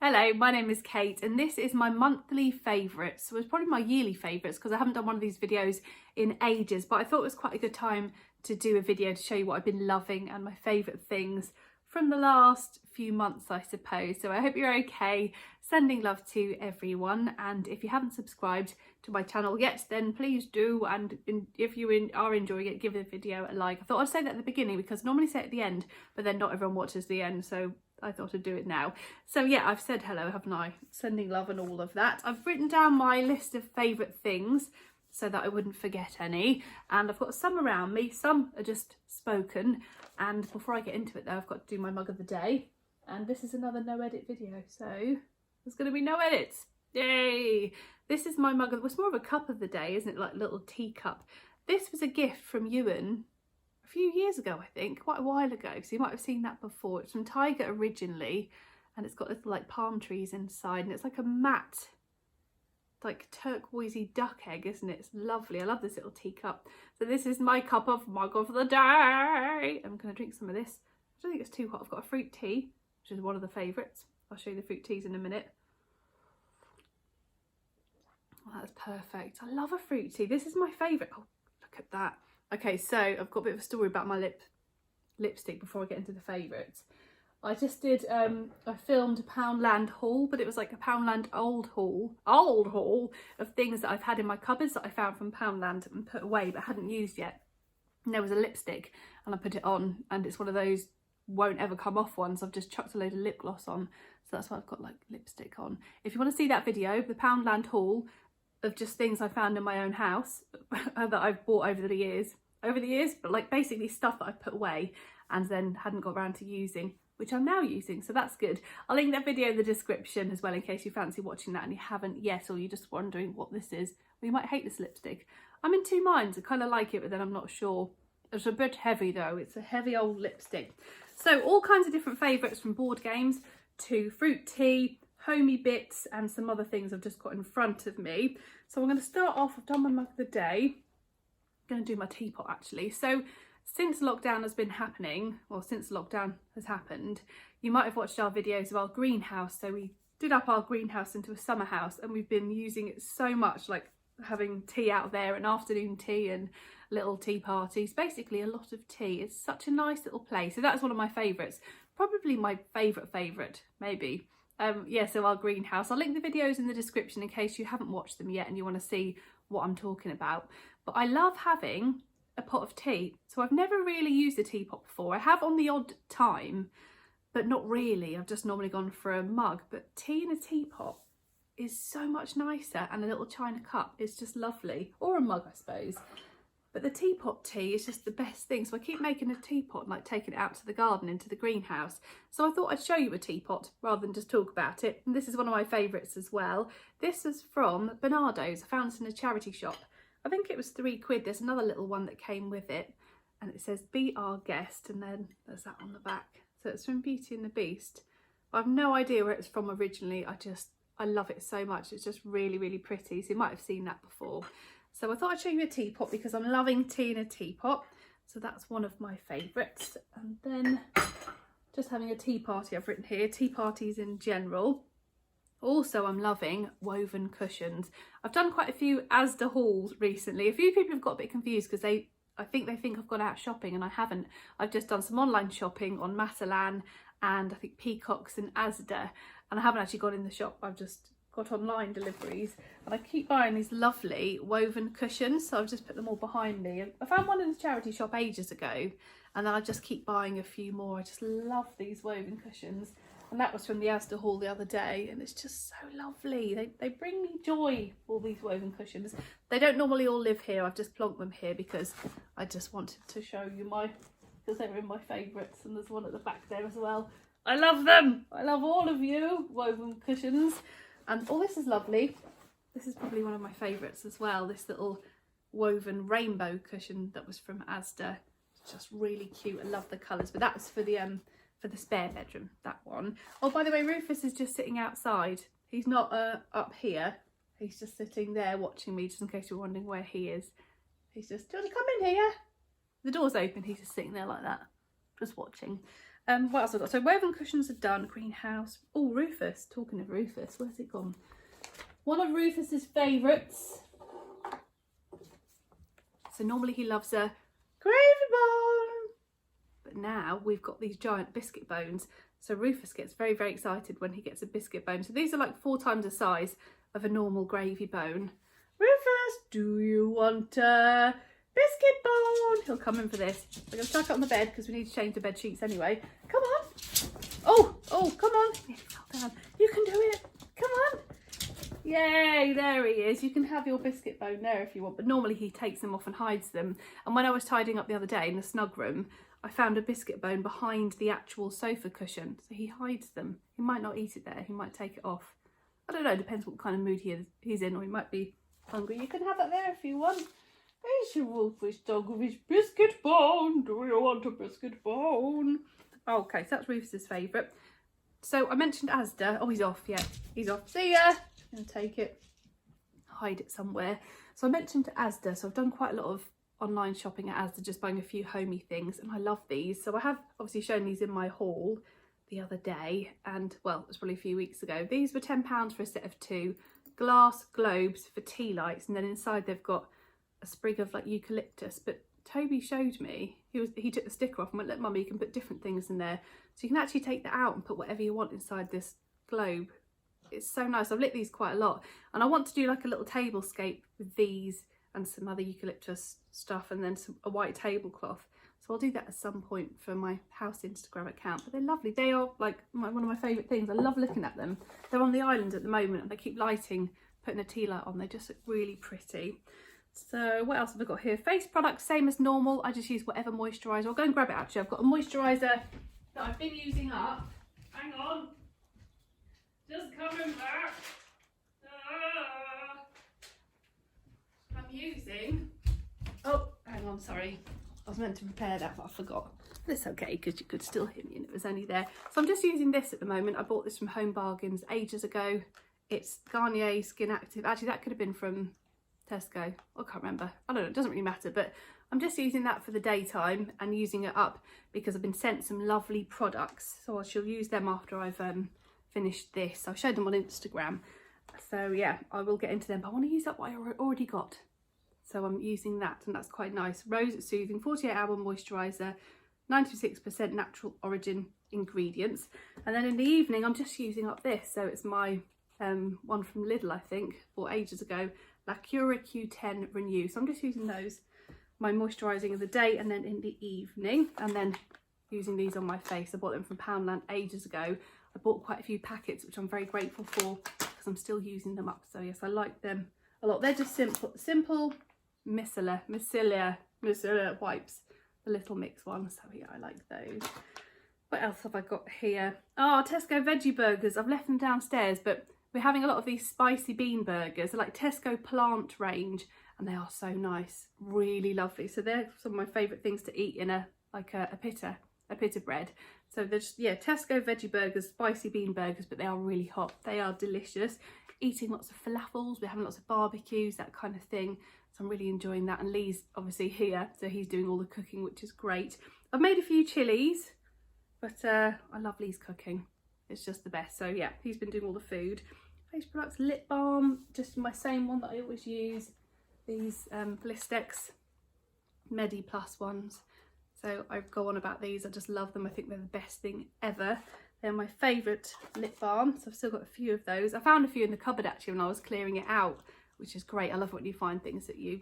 Hello, my name is Kate and this is my monthly favourites. So it's probably my yearly favourites because I haven't done one of these videos in ages, but I thought it was quite a good time to do a video to show you what I've been loving and my favourite things from the last few months, I suppose. So I hope you're okay. Sending love to everyone, and if you haven't subscribed to my channel yet, then please do, and if you are enjoying it, give the video a like. I thought I'd say that at the beginning because I normally say it at the end, but then not everyone watches the end, so I thought I'd do it now. So yeah, I've said hello, haven't I? Sending love and all of that. I've written down my list of favourite things so that I wouldn't forget any, and I've got some around me, some are just spoken. And before I get into it though, I've got to do my mug of the day, and this is another no edit video, so there's going to be no edits. Yay! This is my mug. It was more of a cup of the day, isn't it? Like a little teacup. This was a gift from Ewan a few years ago, I think, quite a while ago, so you might have seen that before. It's from Tiger originally, and it's got little like palm trees inside, and it's like a matte, like turquoisey duck egg, isn't it? It's lovely. I love this little teacup. So this is my mug of the day. I'm going to drink some of this. I don't think it's too hot. I've got a fruit tea, which is one of the favourites. I'll show you the fruit teas in a minute. Oh, that's perfect. I love a fruit tea. This is my favourite. Oh, look at that. Okay, so I've got a bit of a story about my lipstick before I get into the favourites. I just did, I filmed a Poundland haul, but it was like a Poundland old haul of things that I've had in my cupboards that I found from Poundland and put away but hadn't used yet. And there was a lipstick and I put it on, and it's one of those won't ever come off ones. I've just chucked a load of lip gloss on, so that's why I've got like lipstick on. If you want to see that video, the Poundland haul of just things I found in my own house that I've bought over the years, but like basically stuff that I've put away and then hadn't got around to using, which I'm now using, so that's good. I'll link that video in the description as well in case you fancy watching that and you haven't yet, or you're just wondering what this is. Well, you might hate this lipstick. I'm in two minds. I kind of like it, but then I'm not sure. It's a bit heavy though. It's a heavy old lipstick. So all kinds of different favourites, from board games to fruit tea, homey bits, and some other things I've just got in front of me. So I'm going to start off. I've done my mug of the day. I'm going to do my teapot actually. So since lockdown has been happening, or since lockdown has happened, you might have watched our videos of our greenhouse. So we did up our greenhouse into a summer house, and we've been using it so much, like having tea out there and afternoon tea and little tea parties, basically a lot of tea. It's such a nice little place. So that's one of my favourites, probably my favourite maybe. Yeah, so our greenhouse. I'll link the videos in the description in case you haven't watched them yet and you want to see what I'm talking about. But I love having a pot of tea. So I've never really used a teapot before. I have on the odd time, but not really. I've just normally gone for a mug. But tea in a teapot is so much nicer, and a little china cup is just lovely, or a mug I suppose. But the teapot tea is just the best thing. So I keep making a teapot and like taking it out to the garden into the greenhouse. So I thought I'd show you a teapot rather than just talk about it. And this is one of my favourites as well. This is from Bernardo's. I found this in a charity shop. I think it was £3. There's another little one that came with it, and it says "Be Our Guest," and then there's that on the back. So it's from Beauty and the Beast. I've no idea where it's from originally. I love it so much. It's just really, really pretty. So you might have seen that before. So I thought I'd show you a teapot because I'm loving tea in a teapot. So that's one of my favourites. And then just having a tea party, I've written here, tea parties in general. Also, I'm loving woven cushions. I've done quite a few Asda hauls recently. A few people have got a bit confused because I think they think I've gone out shopping, and I haven't. I've just done some online shopping on Matalan and I think Peacocks and Asda, and I haven't actually gone in the shop. I've just got online deliveries, and I keep buying these lovely woven cushions, so I've just put them all behind me. I found one in the charity shop ages ago, and then I just keep buying a few more. I just love these woven cushions. And that was from the Asda haul the other day, and it's just so lovely. They bring me joy, all these woven cushions. They don't normally all live here. I've just plonked them here because I just wanted to show you because they were in my favourites, and there's one at the back there as well. I love them. I love all of you, woven cushions. And oh, this is lovely. This is probably one of my favourites as well. This little woven rainbow cushion that was from Asda. It's just really cute. I love the colours, but that's for the spare bedroom, that one. Oh, by the way, Rufus is just sitting outside. He's not up here. He's just sitting there watching me, just in case you're wondering where he is. He's just, do you want to come in here? The door's open, he's just sitting there like that, just watching. What else have I got? So woven cushions are done. Greenhouse. Oh, Rufus. Talking of Rufus, where's it gone? One of Rufus's favourites. So normally he loves a gravy bone, but now we've got these giant biscuit bones. So Rufus gets very, very excited when he gets a biscuit bone. So these are like 4 times the size of a normal gravy bone. Rufus, do you want a biscuit bone? He'll come in for this. We're going to chuck it on the bed because we need to change the bed sheets anyway. Come on. Oh, come on. Nearly fell down. You can do it. Come on. Yay, there he is. You can have your biscuit bone there if you want, but normally he takes them off and hides them. And when I was tidying up the other day in the snug room, I found a biscuit bone behind the actual sofa cushion. So he hides them. He might not eat it there. He might take it off. I don't know, depends what kind of mood he's in, or he might be hungry. You can have that there if you want. There's your wolfish dog with his biscuit bone. Do you want a biscuit bone? Okay, so that's Rufus's favourite. So I mentioned Asda. Oh, he's off. Yeah, he's off. See ya. I'm going to take it, hide it somewhere. So I mentioned Asda. So I've done quite a lot of online shopping at Asda, just buying a few homey things, and I love these. So I have obviously shown these in my haul the other day, and well, it was probably a few weeks ago. These were £10 for a set of 2 glass globes for tea lights, and then inside they've got a sprig of like eucalyptus. But Toby showed me, he took the sticker off and went, look mummy, you can put different things in there. So you can actually take that out and put whatever you want inside this globe. It's so nice. I've lit these quite a lot, and I want to do like a little tablescape with these and some other eucalyptus stuff, and then a white tablecloth. So I'll do that at some point for my house Instagram account. But they're lovely. They are like one of my favourite things. I love looking at them. They're on the island at the moment, and they keep lighting, putting a tea light on. They just look really pretty. So what else have I got here? Face products, same as normal. I just use whatever moisturiser. I'll go and grab it actually. I've got a moisturiser that I've been using up. Hang on. Just coming back. I'm using... Oh, hang on, sorry. I was meant to prepare that, but I forgot. But it's okay, because you could still hear me and it was only there. So I'm just using this at the moment. I bought this from Home Bargains ages ago. It's Garnier Skin Active. Actually, that could have been from Tesco. I can't remember. I don't know, it doesn't really matter. But I'm just using that for the daytime and using it up because I've been sent some lovely products. So I shall use them after I've finished this. I showed them on Instagram. So yeah, I will get into them. But I want to use up what I already got. So I'm using that, and that's quite nice. Rose Soothing 48-hour moisturiser, 96% natural origin ingredients. And then in the evening, I'm just using up this. So it's my one from Lidl, I think, bought ages ago, La Cura Q10 Renew. So I'm just using those, my moisturising of the day, and then in the evening, and then using these on my face. I bought them from Poundland ages ago. I bought quite a few packets, which I'm very grateful for because I'm still using them up. So yes, I like them a lot. They're just simple micellar wipes, the little mix ones. So yeah, I like those. What else have I got here? Oh, Tesco veggie burgers. I've left them downstairs, but we're having a lot of these spicy bean burgers. They're like Tesco plant range, and they are so nice, really lovely. So they're some of my favourite things to eat in a pita bread. So they're just, yeah, Tesco veggie burgers, spicy bean burgers, but they are really hot. They are delicious. Eating lots of falafels, we're having lots of barbecues, that kind of thing. So I'm really enjoying that. And Lee's obviously here, so he's doing all the cooking, which is great. I've made a few chilies, but I love Lee's cooking. It's just the best. So yeah, he's been doing all the food. Face products, lip balm, just my same one that I always use. These Blistex Medi Plus ones. So I go on about these. I just love them. I think they're the best thing ever. They're my favourite lip balm. So I've still got a few of those. I found a few in the cupboard actually when I was clearing it out, which is great. I love when you find things that you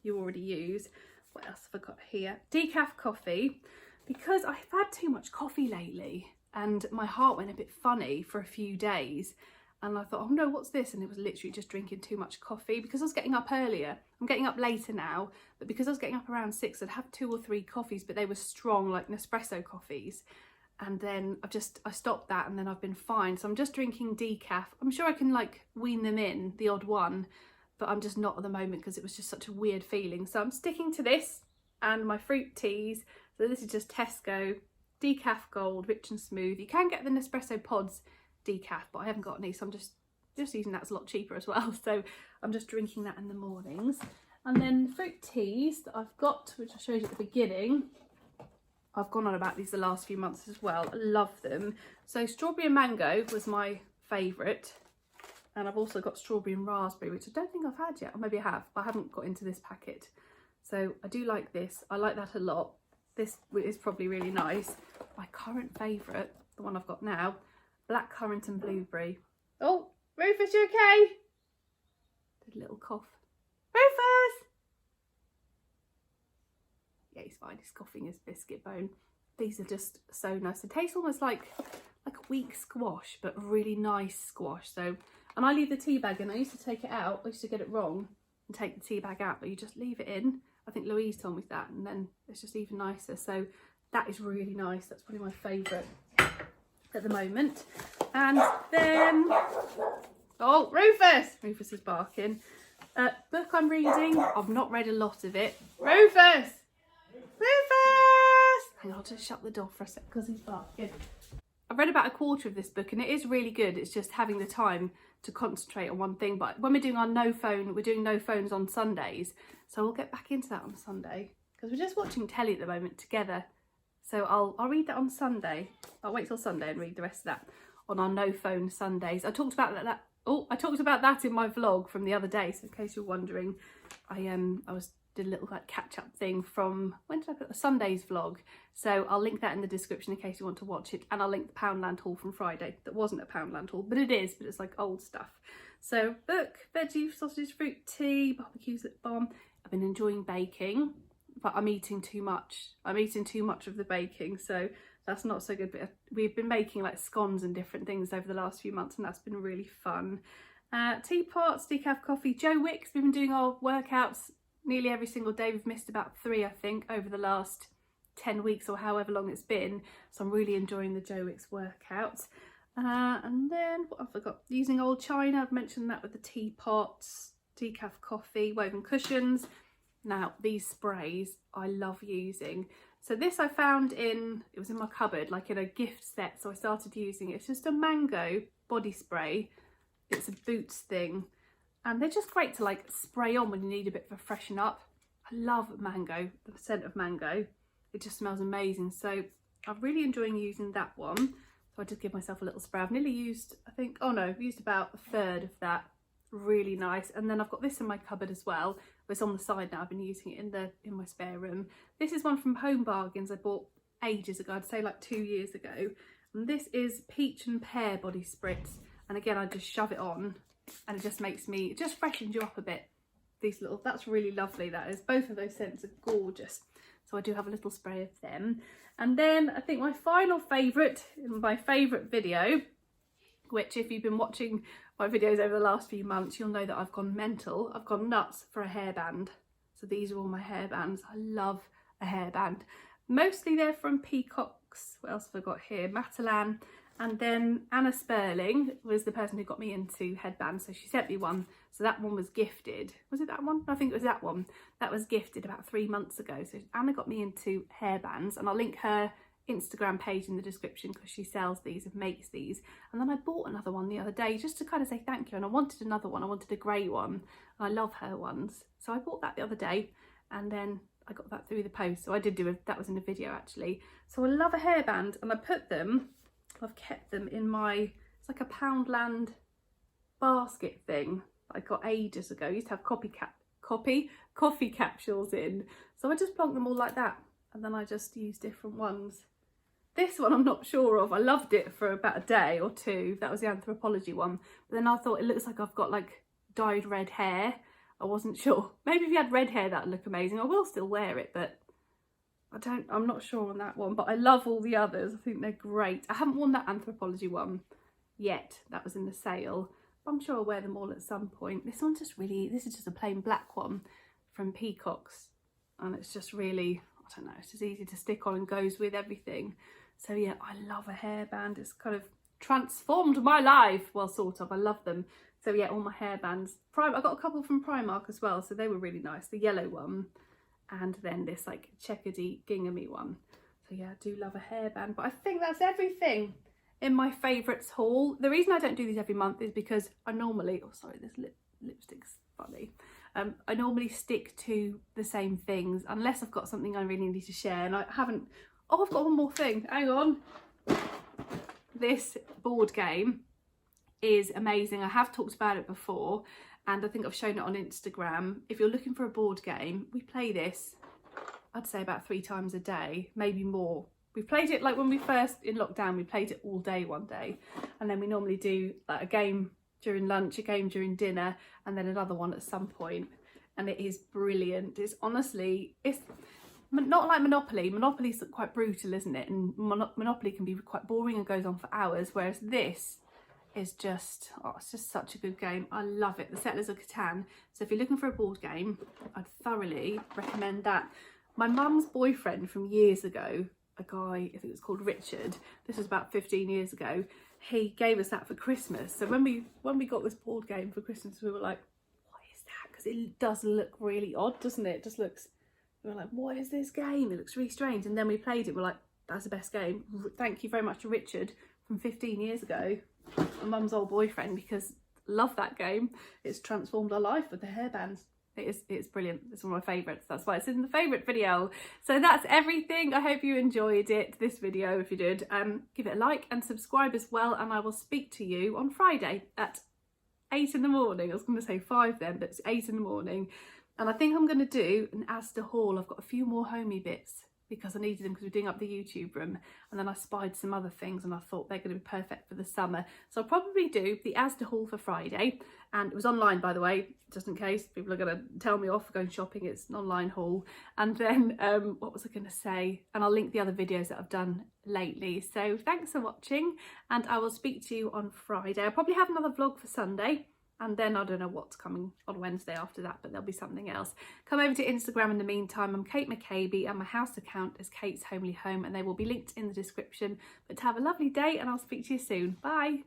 already use. What else have I got here? Decaf coffee, because I've had too much coffee lately and my heart went a bit funny for a few days. And I thought, oh no, what's this? And it was literally just drinking too much coffee because I was getting up earlier. I'm getting up later now, but because I was getting up around 6, I'd have 2 or 3 coffees, but they were strong, like Nespresso coffees. And then I stopped that, and then I've been fine. So I'm just drinking decaf. I'm sure I can like wean them in, the odd one, but I'm just not at the moment because it was just such a weird feeling. So I'm sticking to this and my fruit teas. So this is just Tesco Decaf Gold, rich and smooth. You can get the Nespresso pods decaf, but I haven't got any, so I'm just using that. It's a lot cheaper as well. So I'm just drinking that in the mornings. And then fruit teas that I've got, which I showed you at the beginning. I've gone on about these the last few months as well. I love them. So strawberry and mango was my favourite. And I've also got strawberry and raspberry, which I don't think I've had yet. Or maybe I have, but I haven't got into this packet. So I do like this. I like that a lot. This is probably really nice. My current favourite, the one I've got now, blackcurrant and blueberry. Oh, Rufus, you okay? Did a little cough. Rufus! Yeah, he's fine. He's coughing his biscuit bone. These are just so nice. They taste almost like a weak squash, but really nice squash. So, and I leave the tea bag in. I used to take it out. I used to get it wrong and take the tea bag out, but you just leave it in. I think Louise told me that, and then it's just even nicer. So that is really nice. That's probably my favourite at the moment. And then, oh, Rufus! Rufus is barking. Book I'm reading. I've not read a lot of it. Rufus! Rufus! Hang on, I'll just shut the door for a sec because he's barking. I've read about a quarter of this book and it is really good. It's just having the time to concentrate on one thing. But when we're doing our no phone, we're doing no phones on Sundays. So we'll get back into that on Sunday because we're just watching telly at the moment together. So I'll read that on Sunday. I'll wait till Sunday and read the rest of that on our no phone Sundays. I talked about that. I talked about that in my vlog from the other day. So in case you're wondering, I did a little like catch up thing from, when did I put a Sunday's vlog? So I'll link that in the description in case you want to watch it, and I'll link the Poundland haul from Friday. That wasn't a Poundland haul, but it is, but it's like old stuff. So book, veggie, sausage, fruit, tea, barbecues, lip balm. I've been enjoying baking, but I'm eating too much. I'm eating too much of the baking, so that's not so good. But we've been making like scones and different things over the last few months, and that's been really fun. Teapots, decaf coffee, Joe Wicks. We've been doing our workouts nearly every single day. We've missed about 3, I think, over the last 10 weeks or however long it's been. So I'm really enjoying the Joe Wicks workout. And then what have I got? Using old china. I've mentioned that with the teapots, decaf coffee, woven cushions. Now these sprays I love using. So this I found it was in my cupboard, like in a gift set. So I started using it. It's just a mango body spray. It's a Boots thing. And they're just great to like spray on when you need a bit of a freshen up. I love mango, the scent of mango. It just smells amazing. So I'm really enjoying using that one. So I just give myself a little spray. I've nearly used, I think, oh no, I've used about a third of that. Really nice. And then I've got this in my cupboard as well. It's on the side now. I've been using it in my spare room. This is one from Home Bargains I bought ages ago. I'd say like 2 years ago. And this is Peach and Pear Body Spritz. And again, I just shove it on and it just makes me, it just freshens you up a bit. These little, that's really lovely. That is, both of those scents are gorgeous. So I do have a little spray of them. And then I think my final favourite, my favourite video, which if you've been watching my videos over the last few months, you'll know that I've gone mental. I've gone nuts for a hairband. So these are all my hairbands. I love a hairband. Mostly they're from Peacocks. What else have I got here? Matalan. And then Anna Sperling was the person who got me into headbands. So she sent me one. So that one was gifted. Was it that one? I think it was that one. That was gifted about 3 months ago. So Anna got me into hairbands, and I'll link her Instagram page in the description because she sells these and makes these. And then I bought another one the other day just to kind of say thank you. And I wanted another one. I wanted a grey one. And I love her ones. So I bought that the other day, and then I got that through the post. So I did that was in a video actually. So I love a hairband, and I put them, I've kept them in my, it's like a Poundland basket thing that I got ages ago. I used to have coffee capsules in. So I just plonked them all like that. And then I just use different ones. This one I'm not sure of. I loved it for about a day or two. That was the Anthropology one. But then I thought it looks like I've got like dyed red hair. I wasn't sure. Maybe if you had red hair that would look amazing. I will still wear it, but I'm not sure on that one, but I love all the others. I think they're great. I haven't worn that Anthropology one yet. That was in the sale. But I'm sure I'll wear them all at some point. This one's just really, this is just a plain black one from Peacocks. And it's just really, I don't know, it's just easy to stick on and goes with everything. So yeah, I love a hairband. It's kind of transformed my life. Well, sort of, I love them. So yeah, all my hairbands. I got a couple from Primark as well, so they were really nice. The yellow one. And then this like checkered-y ginghamy one. So yeah, I do love a hairband. But I think that's everything in my favourites haul. The reason I don't do these every month is because I normally, oh sorry, this lipstick's funny. I normally stick to the same things unless I've got something I really need to share. And I haven't Oh, I've got one more thing. Hang on. This board game is amazing. I have talked about it before, and I think I've shown it on Instagram. If you're looking for a board game, we play this, I'd say about 3 times a day, maybe more. We played it like when we first in lockdown, we played it all day one day, and then we normally do like a game during lunch, a game during dinner, and then another one at some point. And it is brilliant. It's honestly, it's not like Monopoly. Monopoly's quite brutal, isn't it? And Monopoly can be quite boring and goes on for hours, whereas this is just, oh, it's just such a good game. I love it. The Settlers of Catan. So if you're looking for a board game, I'd thoroughly recommend that. My mum's boyfriend from years ago, a guy, I think it was called Richard, this was about 15 years ago, he gave us that for Christmas. So when we got this board game for Christmas, we were like, what is that? Because it does look really odd, doesn't it? It just looks, we were like, what is this game? It looks really strange. And then we played it, we're like, that's the best game. Thank you very much to Richard from 15 years ago, my mum's old boyfriend, because love that game. It's transformed our life with the hairbands. It's brilliant. It's one of my favourites. That's why it's in the favourite video. So that's everything. I hope you enjoyed this video. If you did, give it a like and subscribe as well. And I will speak to you on Friday at 8 in the morning. I was going to say 5 then, but it's 8 in the morning. And I think I'm going to do an Asda haul. I've got a few more homey bits because I needed them because we're doing up the YouTube room, and then I spied some other things and I thought they're going to be perfect for the summer. So I'll probably do the Asda haul for Friday, and it was online, by the way, just in case people are going to tell me off for going shopping. It's an online haul. And then what was I going to say, and I'll link the other videos that I've done lately. So thanks for watching, and I will speak to you on Friday. I'll probably have another vlog for Sunday, and then I don't know what's coming on Wednesday after that, but there'll be something else. Come over to Instagram in the meantime. I'm Kate McCabe, and my house account is Kate's Homely Home, and they will be linked in the description. But have a lovely day, and I'll speak to you soon. Bye.